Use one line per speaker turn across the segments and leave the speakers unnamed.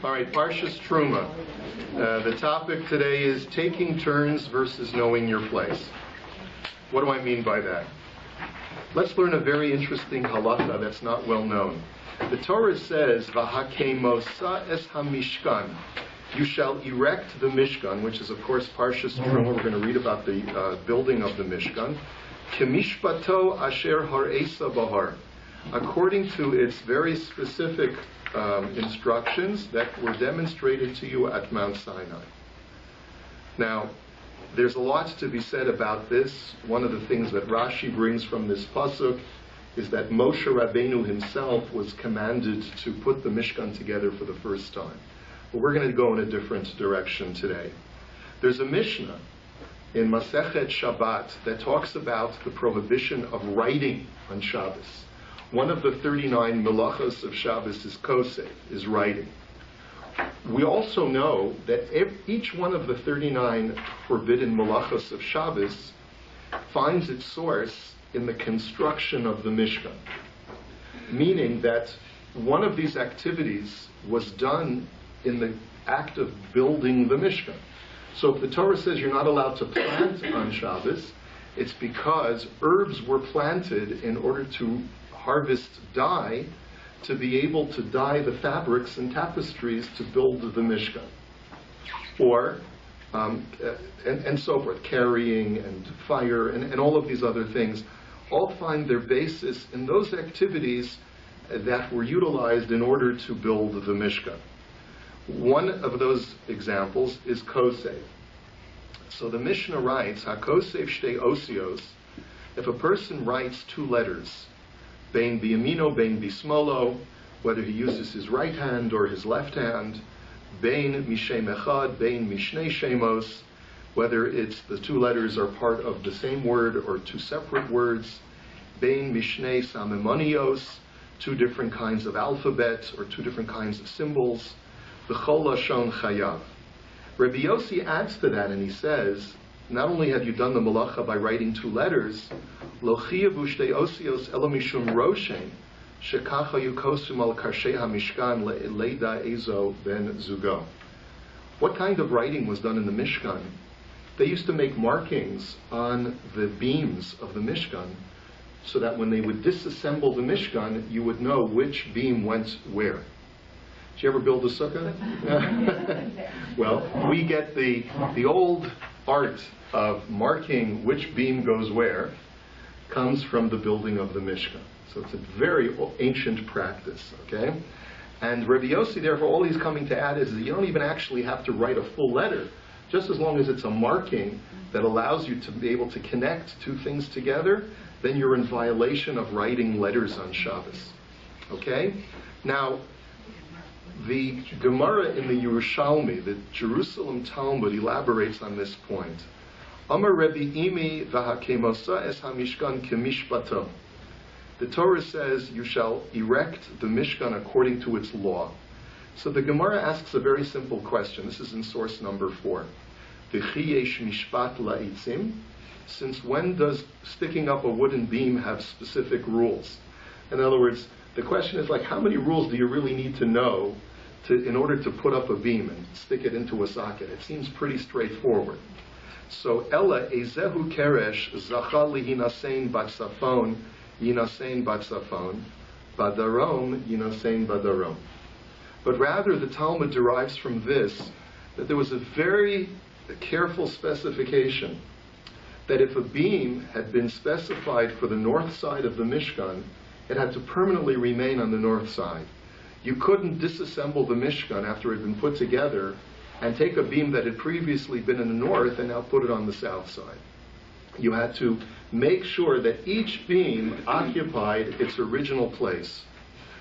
All right, Parshas Terumah. The topic today is taking turns versus knowing your place. What do I mean by that? Let's learn a very interesting halacha that's not well known. The Torah says, "V'hakemosa es hamishkan." You shall erect the Mishkan, which is, of course, Parshas Terumah. We're going to read about the building of the Mishkan. Kemishpato asher har'esa bahar, according to its very specific instructions that were demonstrated to you at Mount Sinai. Now, there's a lot to be said about this. One of the things that Rashi brings from this pasuk is that Moshe Rabbeinu himself was commanded to put the Mishkan together for the first time. But we're going to go in a different direction today. There's a Mishnah in Masechet Shabbat that talks about the prohibition of writing on Shabbos. One of the 39 melachos of Shabbos is kosef, is writing. We also know that each one of the 39 forbidden melachos of Shabbos finds its source in the construction of the Mishkan, meaning that one of these activities was done in the act of building the Mishkan. So if the Torah says you're not allowed to plant on Shabbos, it's because herbs were planted in order to harvest dye, to be able to dye the fabrics and tapestries to build the Mishkan. Or, and so forth, carrying and fire and all of these other things, all find their basis in those activities that were utilized in order to build the Mishkan. One of those examples is kosef. So the Mishnah writes, HaKosef shtei osios, if a person writes two letters, bein biyamino, bein bismolo, whether he uses his right hand or his left hand, bein mishem echad, bein mishnei shemos, whether it's the two letters are part of the same word or two separate words, bein mishnei samemonios, two different kinds of alphabet or two different kinds of symbols, b'chol lashon chayav. Rabbi Yossi adds to that and he says, not only have you done the malacha by writing two letters, lo chiyavu shtei osios elo mishum roshen shekacha yukosum al karshei hamishkan leida ezo ben zugo. What kind of writing was done in the Mishkan? They used to make markings on the beams of the Mishkan so that when they would disassemble the Mishkan, you would know which beam went where. Did you ever build a sukkah? Well, we get the old art of marking which beam goes where comes from the building of the Mishkan. So it's a very ancient practice, okay? And Rabbi Yossi, therefore, all he's coming to add is that you don't even actually have to write a full letter, just as long as it's a marking that allows you to be able to connect two things together, then you're in violation of writing letters on Shabbos, okay? Now, the Gemara in the Yerushalmi, the Jerusalem Talmud, elaborates on this point. Amar Rebbe Imi v'hakemosa es hamishkan kemishpato. The Torah says you shall erect the Mishkan according to its law. So the Gemara asks a very simple question. This is in source number 4. V'chi yesh mishpat la'itzim. Since when does sticking up a wooden beam have specific rules? In other words, the question is like, how many rules do you really need to know in order to put up a beam and stick it into a socket? It seems pretty straightforward. So, Ella ezehu keresh zachal lihinasein batsafon yinasein batsafon badarom yinasein badarom. But rather, the Talmud derives from this that there was a very careful specification that if a beam had been specified for the north side of the Mishkan, it had to permanently remain on the north side. You couldn't disassemble the Mishkan after it had been put together and take a beam that had previously been in the north and now put it on the south side. You had to make sure that each beam occupied its original place.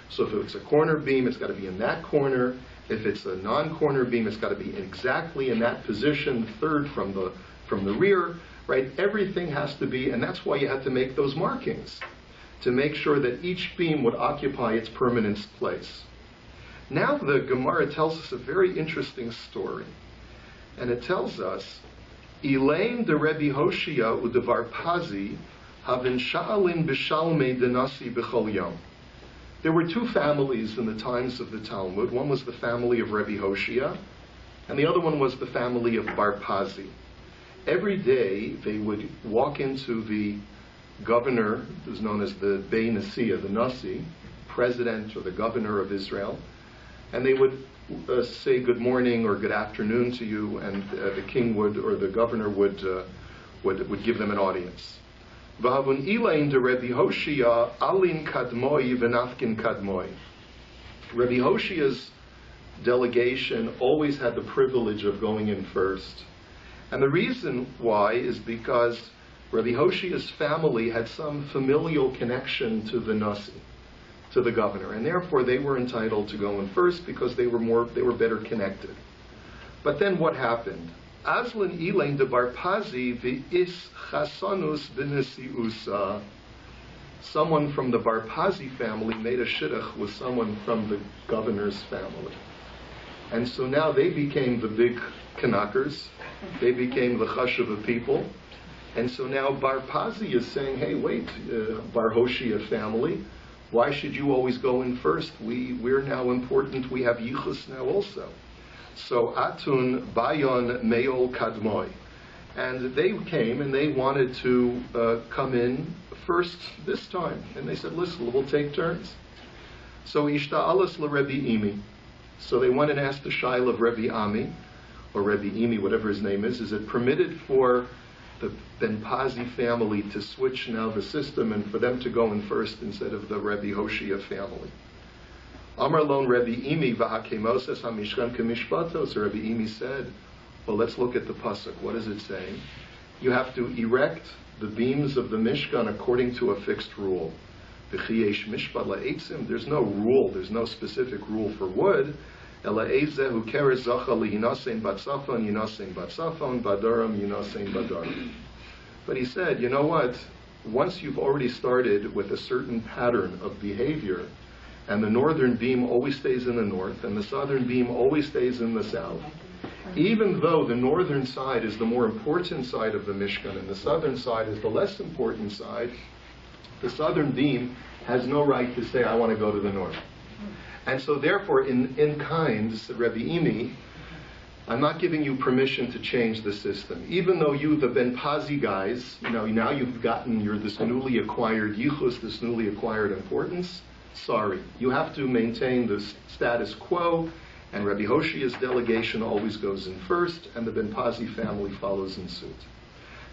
So if it's a corner beam, it's got to be in that corner. If it's a non-corner beam, it's got to be exactly in that position, third from the rear, right? Everything has to be, and that's why you had to make those markings, to make sure that each beam would occupy its permanent place. Now the Gemara tells us a very interesting story. And it tells us, Elaine de Rebbe Hoshia udevar Pazi havin sha'alin b'shalmei denasi b'chol yom. There were two families in the times of the Talmud. One was the family of Rabbi Hoshea, and the other one was the family of Bar Pazi. Every day they would walk into the governor, who's known as the Bey Nasiya, the Nasi, president or the governor of Israel, and they would say good morning or good afternoon to you, and the king would, or the governor would give them an audience. V'havun ilain de Rabbi Hoshea alin kadmoi v'nafkin kadmoi. Rabbi Hoshea's delegation always had the privilege of going in first. And the reason why is because Rabbi Hoshea's family had some familial connection to the Nasi, to the governor, and therefore they were entitled to go in first because they were better connected. But then what happened? Aslan ilain de Bar Pazi v'is chasanus b'nesiusa. Someone from the Bar Pazi family made a shidduch with someone from the governor's family. And so now they became the big Kanakas. They became the Chashuva people. And so now Bar Pazi is saying, hey, wait, Bar Hoshea family, why should you always go in first? We're now important. We have Yichus now also. So Atun Bayon Meol Kadmoi. And they came and they wanted to come in first this time. And they said, listen, we'll take turns. So Ishta'alas LaRebbi Imi. So they went and asked the Shaila of Rebbe Ami, or Rebbe Imi, whatever his name is it permitted for the Ben Pazi family to switch now the system and for them to go in first instead of the Rebbe Hoshea family? Amar lon Rebbe Imi v'hakemoses hamishkan kemishpatos. Rebbe Imi said, well, let's look at the pasuk. What is it saying? You have to erect the beams of the Mishkan according to a fixed rule. V'chiyesh mishpat la'etzim. There's no rule. There's no specific rule for wood. Ela ezehu keres zacha lihinasein batzafon yinasein batzafon badaram yinasein badaram. But he said, you know what? Once you've already started with a certain pattern of behavior, and the northern beam always stays in the north, and the southern beam always stays in the south, even though the northern side is the more important side of the Mishkan, and the southern side is the less important side, the southern beam has no right to say, I want to go to the north. And so therefore, in kind, said Rebbe Imi, I'm not giving you permission to change the system. Even though you, the Ben Pazi guys, now you're this newly acquired yichus, this newly acquired importance, sorry. You have to maintain the status quo, and Rabbi Hoshea's delegation always goes in first, and the Ben Pazi family follows in suit.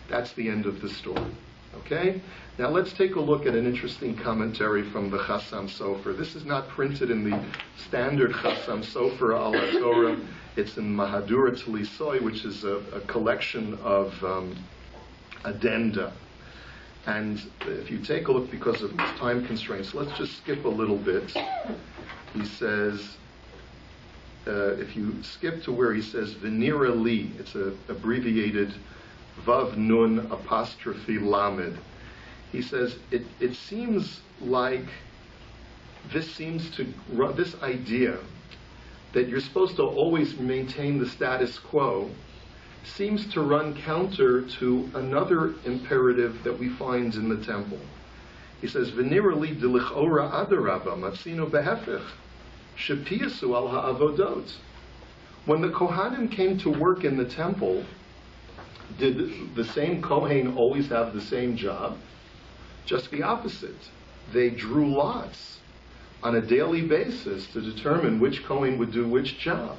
That's the end of the story. Okay? Now let's take a look at an interesting commentary from the Chassam Sofer. This is not printed in the standard Chassam Sofer al Torah. It's in Mahadura Tlisoy, which is a collection of addenda. And if you take a look, because of time constraints, let's just skip a little bit. He says, if you skip to where he says Venira Li, it's an abbreviated Vav Nun apostrophe Lamed. He says, it seems like this idea that you're supposed to always maintain the status quo seems to run counter to another imperative that we find in the temple. He says, V'nira li d'lichora adarabba matzino behefech shepiasu al ha'avodot. When the Kohanim came to work in the temple, did the same Kohen always have the same job? Just the opposite. They drew lots on a daily basis to determine which Kohen would do which job.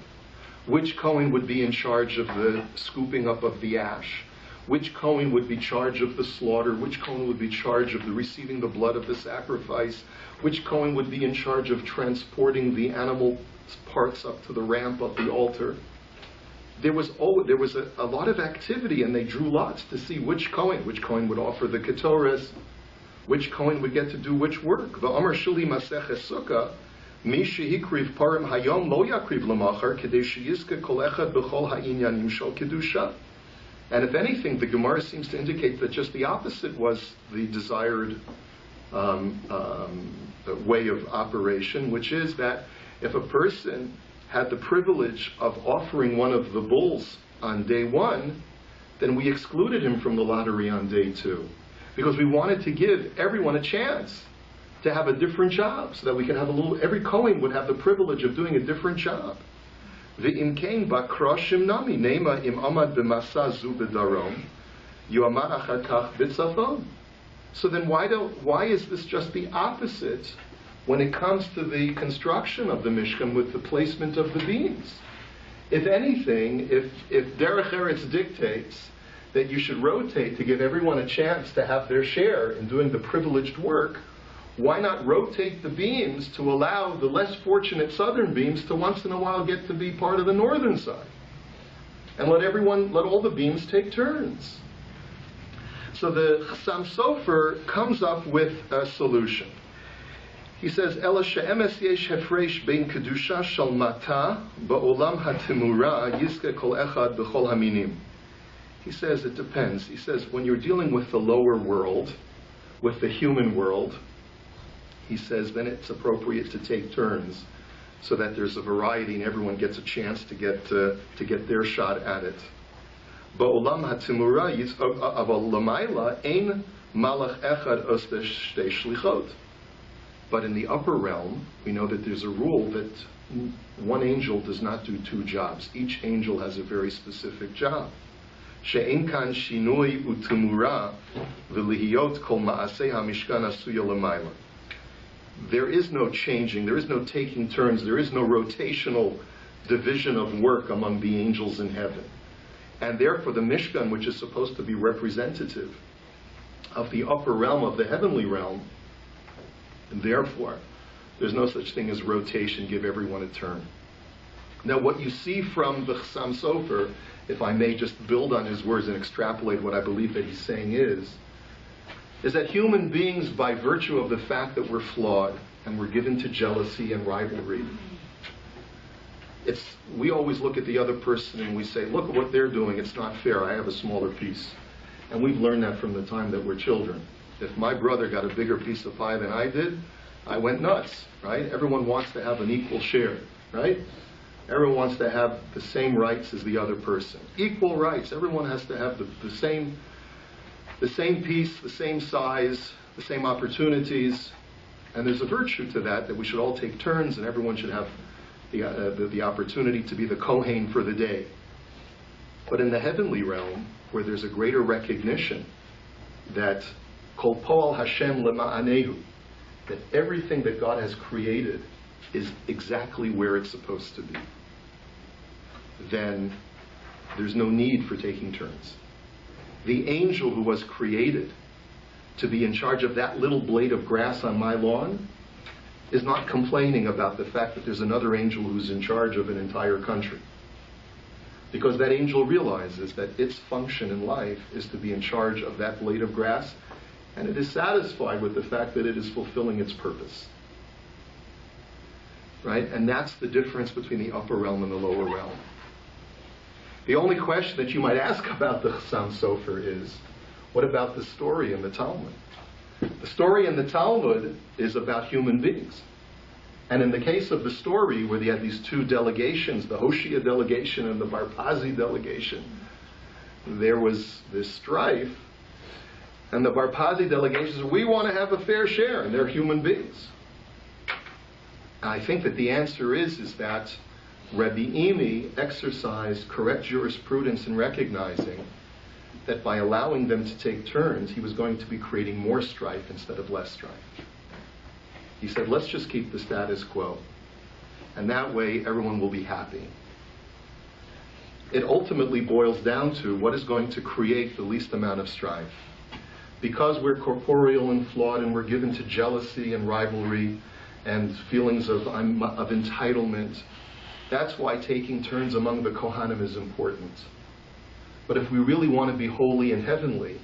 Which Kohen would be in charge of the scooping up of the ash? Which Kohen would be in charge of the slaughter? Which Kohen would be in charge of the receiving the blood of the sacrifice? Which Kohen would be in charge of transporting the animal parts up to the ramp of the altar? There was a lot of activity, and they drew lots to see which Kohen would offer the ketores, which Kohen would get to do which work. V'amar shuli maseches sukkah, mi shehikriv parim hayom lo yakriv lamachar kedei sheyizke kol echad b'chol ha'inyanim shel kedusha. And if anything, the Gemara seems to indicate that just the opposite was the desired way of operation, which is that if a person had the privilege of offering one of the bulls on day one, then we excluded him from the lottery on day two, because we wanted to give everyone a chance to have a different job, so that we can have every Kohen would have the privilege of doing a different job. V'im kein bakroshim nami, nema im amad b'masa zu b'darom, yu'amad achar kach b'tzafon. So then why is this just the opposite when it comes to the construction of the Mishkan with the placement of the beams? If anything, if Derech Eretz dictates that you should rotate to give everyone a chance to have their share in doing the privileged work, why not rotate the beams to allow the less fortunate southern beams to once in a while get to be part of the northern side? And let all the beams take turns. So the Chassam Sofer comes up with a solution. He says, Ela she'emes yesh hefresh bein kedusha shal mata ba'olam hatimura yizke kol echad b'chol haminim. He says it depends. He says when you're dealing with the lower world, with the human world, he says then it's appropriate to take turns so that there's a variety and everyone gets a chance to get their shot at it. Ba'olam hatimura aval lamayla ein malach echad oseh shtei shlichot. But in the upper realm, we know that there's a rule that one angel does not do two jobs. Each angel has a very specific job. She'en kan shinui u'temura v'lihiyot kol ma'aseh ha'mishkan asuya l'mayla. There is no changing, there is no taking turns, there is no rotational division of work among the angels in heaven. And therefore the Mishkan, which is supposed to be representative of the upper realm, of the heavenly realm, and therefore, there's no such thing as rotation, give everyone a turn. Now what you see from the Chassam Sofer, if I may just build on his words and extrapolate what I believe that he's saying is that human beings, by virtue of the fact that we're flawed and we're given to jealousy and rivalry, we always look at the other person and we say, look at what they're doing, it's not fair, I have a smaller piece. And we've learned that from the time that we're children. If my brother got a bigger piece of pie than I did, I went nuts, right? Everyone wants to have an equal share, right? Everyone wants to have the same rights as the other person. Equal rights. Everyone has to have the same piece, the same size, the same opportunities. And there's a virtue to that we should all take turns and everyone should have the opportunity to be the Kohen for the day. But in the heavenly realm, where there's a greater recognition that Kol po'al Hashem lema'anehu, that everything that God has created is exactly where it's supposed to be, then there's no need for taking turns. The angel who was created to be in charge of that little blade of grass on my lawn is not complaining about the fact that there's another angel who's in charge of an entire country. Because that angel realizes that its function in life is to be in charge of that blade of grass, and it is satisfied with the fact that it is fulfilling its purpose. Right? And that's the difference between the upper realm and the lower realm. The only question that you might ask about the Chassam Sofer is, what about the story in the Talmud? The story in the Talmud is about human beings. And in the case of the story where they had these two delegations, the Hoshea delegation and the Barpazi delegation, there was this strife. And the Barpazi delegation said, we want to have a fair share, and they're human beings. And I think that the answer is that Rabbi Imi exercised correct jurisprudence in recognizing that by allowing them to take turns, he was going to be creating more strife instead of less strife. He said, let's just keep the status quo. And that way, everyone will be happy. It ultimately boils down to what is going to create the least amount of strife. Because we're corporeal and flawed and we're given to jealousy and rivalry and feelings of entitlement, that's why taking turns among the Kohanim is important. But if we really want to be holy and heavenly,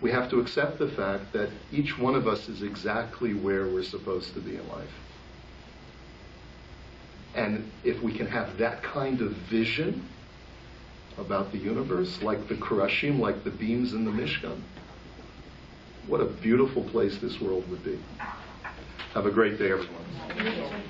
we have to accept the fact that each one of us is exactly where we're supposed to be in life. And if we can have that kind of vision about the universe, like the Kurashim, like the beams in the Mishkan, what a beautiful place this world would be. Have a great day, everyone.